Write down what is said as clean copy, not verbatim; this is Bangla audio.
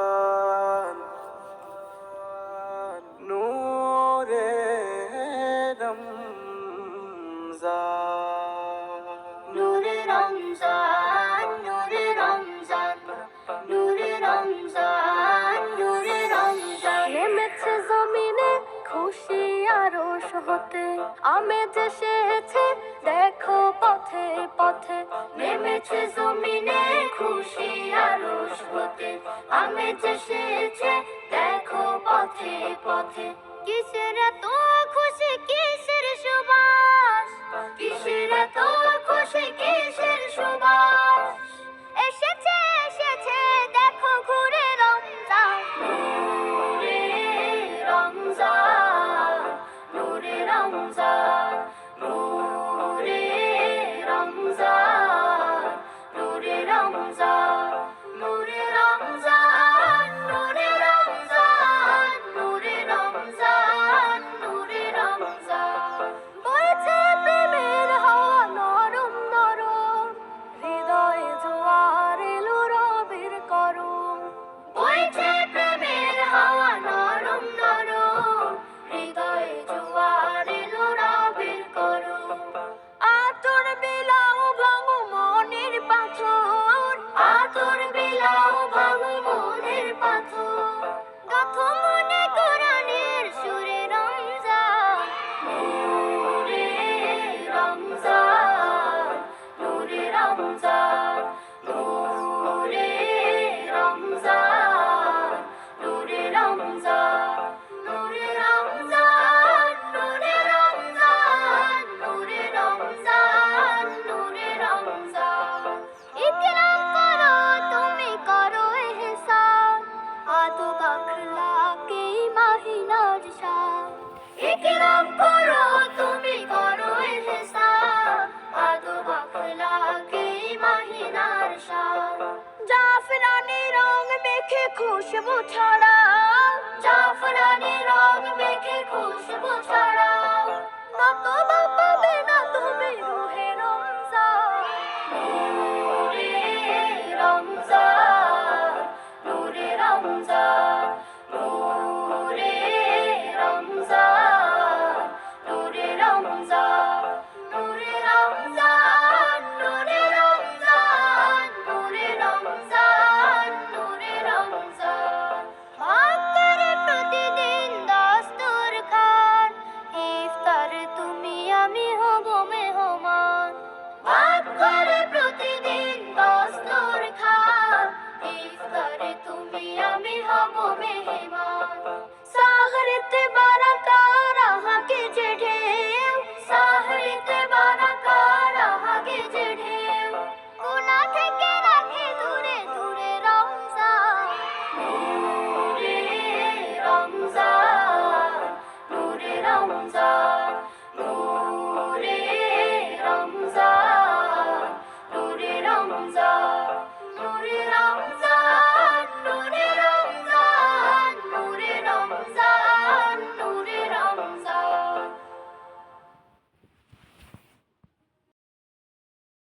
রমজান নূরে রমজান নূরে রমজান নূরে রমজান নূরে রমজান নূরে রমজান নেমেছে জমিনে খুশি আরশ হতে আমেজ এসেছে দেখো পথে পথে নেমেছে জমিনে খুশি আরশ হতে আমেজ এসেছে দেখো পথে পথে কিসের এত খুশি কিসের সুবাস কিসের এত খুশি কিসের সুবাস এসেছে এসেছে দেখো ঘুরে রমজান নূরে রমজান নূরে রমজান নূরে রমজান নূরে রমজান নূরে রমজান নূরে রমজান নূরে রমজান নূরে রমজান বইছে প্রেমের হাওয়া নরম নরম হৃদয়ে জোয়ার এলো রবের করম বইছে প্রেমের হাওয়া নরম নরম হৃদয়ে জোয়ার এলো রবের করম আতর বিলাও ভাঙো মনের পাথর আতর বিলাও ভাঙো মনের পাথর গাথো মনে কোরআনের সুরে রমজান নূরে রমজান নূরে রমজান নূরে রমজান নূরে রমজান নূরে রমজান নূরে রমজান নূরে রমজান নূরে রমজান ইকরাম করো তুমি করো ইহসান আদব আখলাকে মাহিনার শান ইকরাম করো তুমি করো ইহসান আদব আখলাকে মাহিনার শান জাফরানি রং মেখে খুশবু ছড়াও জাফরানি রং মেখে খুশবু ছড়াও নতবা পাবে না তুমি রুহে রমজান নূরে রমজান নূরে রমজান নূরে রমজান নূরে রমজান নূরে রমজান নূরে রমজান নূরে রমজান নূরে রমজান ভাগ করে প্রতিদিন দস্তর খান ইফতারে তুমি আমি হব মেহমান ভাগ করে প্রতিদিন দস্তর খান ইফতারে তুমি আমি হব মেহমান